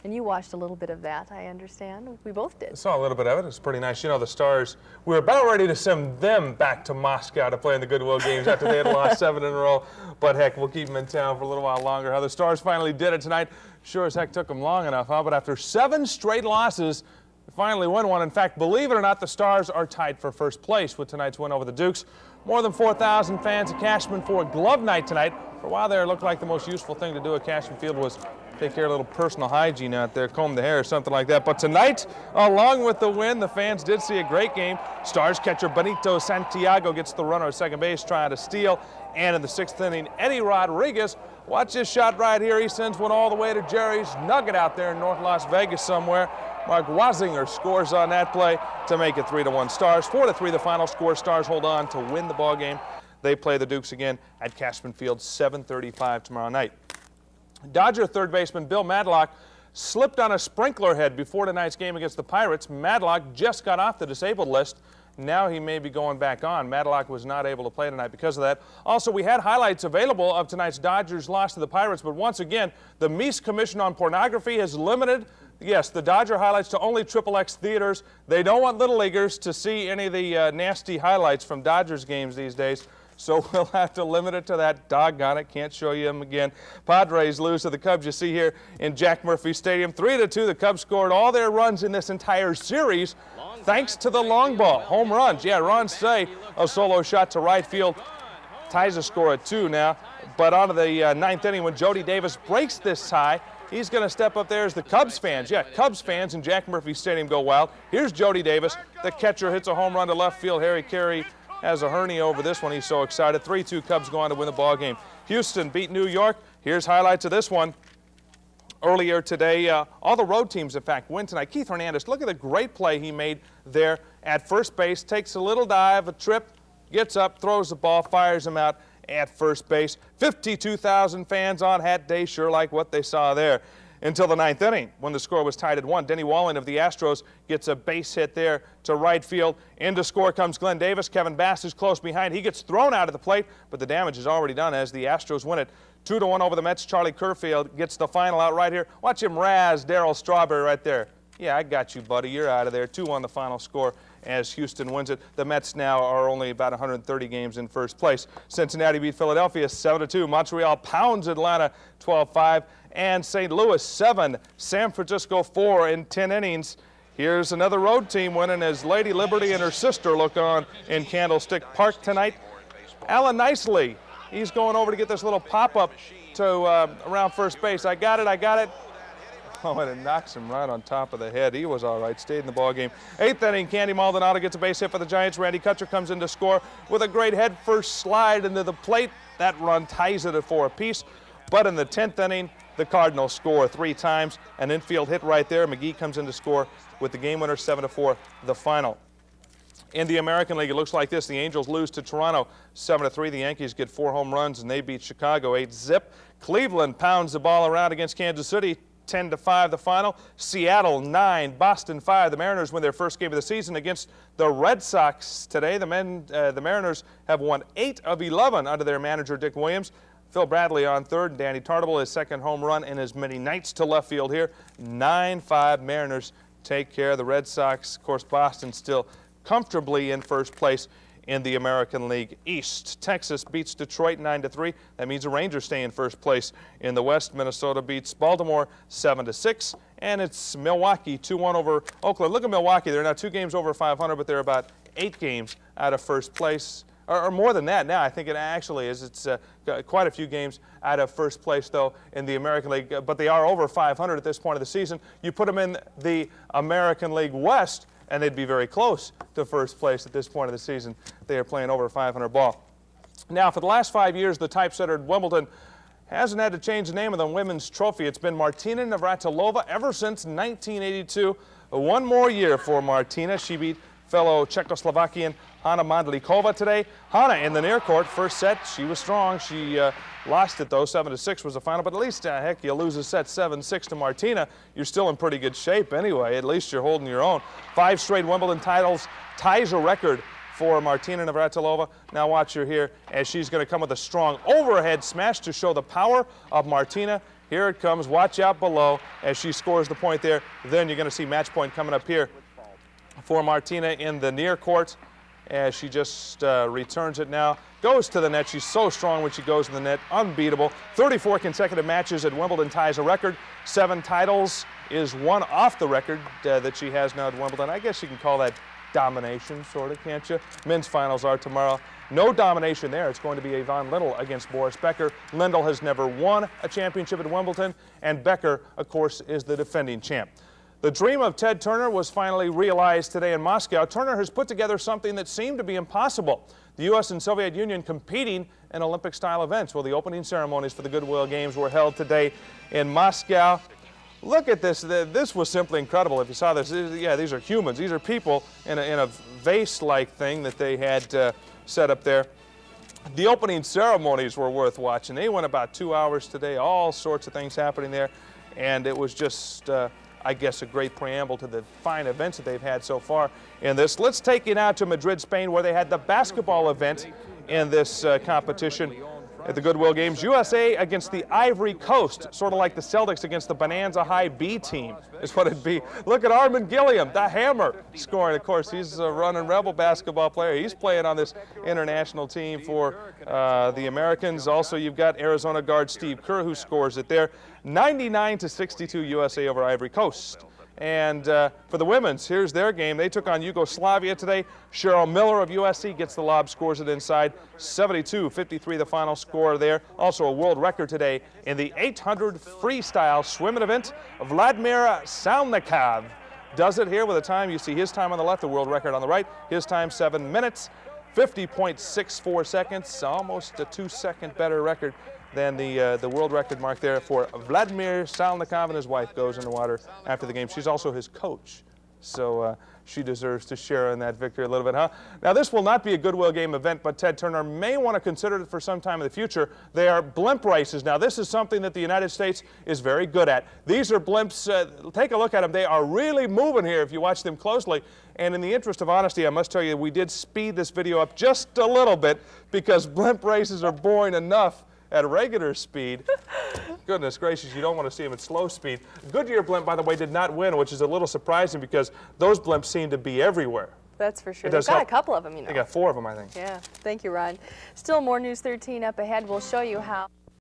And you watched a little bit of that, I understand. We both did. I saw a little bit of it. It's pretty nice. You know, the Stars, we were about ready to send them back to Moscow to play in the Goodwill games after they had lost 7 in a row. But heck, we'll keep them in town for a little while longer. How the Stars finally did it tonight, sure as heck took them long enough, huh? But after 7 straight losses, they finally won one. In fact, believe it or not, the Stars are tied for first place with tonight's win over the Dukes. More than 4,000 fans at Cashman for a glove night tonight. For a while there, it looked like the most useful thing to do at Cashman Field was take care of a little personal hygiene out there, comb the hair or something like that. But tonight, along with the win, the fans did see a great game. Stars catcher Benito Santiago gets the runner at second base trying to steal. And in the 6th inning, Eddie Rodriguez, watch this shot right here. He sends one all the way to Jerry's Nugget out there in North Las Vegas somewhere. Mark Wazinger scores on that play to make it 3-1 Stars. 4-3 the final score. Stars hold on to win the ball game. They play the Dukes again at Cashman Field, 7:35 tomorrow night. Dodger third baseman Bill Madlock slipped on a sprinkler head before tonight's game against the Pirates. Madlock just got off the disabled list. Now he may be going back on. Madlock was not able to play tonight because of that. Also, we had highlights available of tonight's Dodgers loss to the Pirates, but once again, the Meese Commission on Pornography has limited, yes, the Dodger highlights to only XXX theaters. They don't want little leaguers to see any of the nasty highlights from Dodgers games these days. So we'll have to limit it to that. Doggone it, can't show you them again. Padres lose to the Cubs. You see here in Jack Murphy Stadium, 3-2. The Cubs scored all their runs in this entire series thanks to the long ball. Home runs. Yeah, Ron Say, a solo shot to right field, ties the score at 2 now. But on to the 9th inning when Jody Davis breaks this tie. He's going to step up there as the Cubs fans. Yeah, Cubs fans in Jack Murphy Stadium go wild. Here's Jody Davis. The catcher hits a home run to left field. Harry Carey has a hernia over this one. He's so excited. 3-2 Cubs go on to win the ball game. Houston beat New York. Here's highlights of this one. Earlier today, all the road teams, in fact, win tonight. Keith Hernandez, look at the great play he made there at first base. Takes a little dive, a trip, gets up, throws the ball, fires him out at first base. 52,000 fans on Hat Day, sure like what they saw there. Until the 9th inning, when the score was tied at 1. Denny Walling of the Astros gets a base hit there to right field. Into score comes Glenn Davis. Kevin Bass is close behind. He gets thrown out of the plate, but the damage is already done as the Astros win it 2-1 over the Mets. Charlie Kerfield gets the final out right here. Watch him razz Darryl Strawberry right there. Yeah, I got you, buddy. You're out of there. 2-1 the final score as Houston wins it. The Mets now are only about 130 games in first place. Cincinnati beat Philadelphia 7-2. Montreal pounds Atlanta 12-5. And St. Louis 7, San Francisco 4 in 10 innings. Here's another road team winning as Lady Liberty and her sister look on in Candlestick Park tonight. Alan Nicely, he's going over to get this little pop-up to around first base. I got it. Oh, and it knocks him right on top of the head. He was all right, stayed in the ball game. 8th inning, Candy Maldonado gets a base hit for the Giants. Randy Kutcher comes in to score with a great head-first slide into the plate. That run ties it at 4 apiece. But in the 10th inning, the Cardinals score 3 times. An infield hit right there. McGee comes in to score with the game winner, 7-4, the final. In the American League, it looks like this. The Angels lose to Toronto 7-3. The Yankees get 4 home runs, and they beat Chicago 8-0. Cleveland pounds the ball around against Kansas City, 10-5 the final. Seattle 9, Boston 5. The Mariners win their first game of the season against the Red Sox today. The Mariners have won 8 of 11 under their manager, Dick Williams. Phil Bradley on third, and Danny Tartable, his second home run in as many nights to left field here. 9-5 Mariners take care of the Red Sox. Of course, Boston still comfortably in first place in the American League East. Texas beats Detroit 9-3. That means the Rangers stay in first place in the West. Minnesota beats Baltimore 7-6. And it's Milwaukee 2-1 over Oakland. Look at Milwaukee. They're now 2 games over 500, but they're about 8 games out of first place. Or more than that now. I think it actually is. It's quite a few games out of first place, though, in the American League. But they are over 500 at this point of the season. You put them in the American League West, and they'd be very close to first place at this point of the season. They are playing over 500 ball. Now, for the last 5 years, the typesetter at Wimbledon hasn't had to change the name of the women's trophy. It's been Martina Navratilova ever since 1982. 1 more year for Martina. She beat fellow Czechoslovakian Hanna Mandlikova today. Hanna in the near court, first set, she was strong. She lost it, though. 7-6 was the final, but at least, heck, you lose a set 7-6 to Martina. You're still in pretty good shape anyway. At least you're holding your own. 5 straight Wimbledon titles, ties a record for Martina Navratilova. Now watch her here as she's going to come with a strong overhead smash to show the power of Martina. Here it comes. Watch out below as she scores the point there. Then you're going to see match point coming up here for Martina in the near court as she just returns it now. Goes to the net. She's so strong when she goes in the net. Unbeatable. 34 consecutive matches at Wimbledon ties a record. 7 titles is one off the record that she has now at Wimbledon. I guess you can call that domination, sort of, can't you? Men's finals are tomorrow. No domination there. It's going to be Yvonne Lindell against Boris Becker. Lindell has never won a championship at Wimbledon, and Becker, of course, is the defending champ. The dream of Ted Turner was finally realized today in Moscow. Turner has put together something that seemed to be impossible. The U.S. and Soviet Union competing in Olympic-style events. Well, the opening ceremonies for the Goodwill Games were held today in Moscow. Look at this. This was simply incredible. If you saw this, yeah, these are humans. These are people in a vase-like thing that they had set up there. The opening ceremonies were worth watching. They went about 2 hours today. All sorts of things happening there. And it was just, I guess, a great preamble to the fine events that they've had so far in this. Let's take you now to Madrid, Spain, where they had the basketball event in this competition at the Goodwill Games. USA against the Ivory Coast, sort of like the Celtics against the Bonanza High B team is what it'd be. Look at Armin Gilliam, the Hammer, scoring. Of course, he's a running Rebel basketball player. He's playing on this international team for the Americans. Also, you've got Arizona guard Steve Kerr, who scores it there. 99-62 USA over Ivory Coast. And for the women's, here's their game. They took on Yugoslavia today. Cheryl Miller of USC gets the lob, scores it inside. 72-53 the final score there. Also a world record today in the 800 freestyle swimming event. Vladimir Salnikov does it here with a time. You see his time on the left, the world record on the right. His time 7 minutes, 50.64 seconds, almost a 2-second better record than the world record mark there for Vladimir Salnikov, and his wife goes in the water after the game. She's also his coach, so she deserves to share in that victory a little bit, huh? Now, this will not be a Goodwill Game event, but Ted Turner may want to consider it for some time in the future. They are blimp races. Now, this is something that the United States is very good at. These are blimps. Take a look at them. They are really moving here if you watch them closely. And in the interest of honesty, I must tell you, we did speed this video up just a little bit because blimp races are boring enough at regular speed. Goodness gracious, you don't want to see them at slow speed. Goodyear blimp, by the way, did not win, which is a little surprising because those blimps seem to be everywhere. That's for sure. They've got a couple of them, you know. They got 4 of them, I think. Yeah. Thank you, Ron. Still more News 13 up ahead. We'll show you how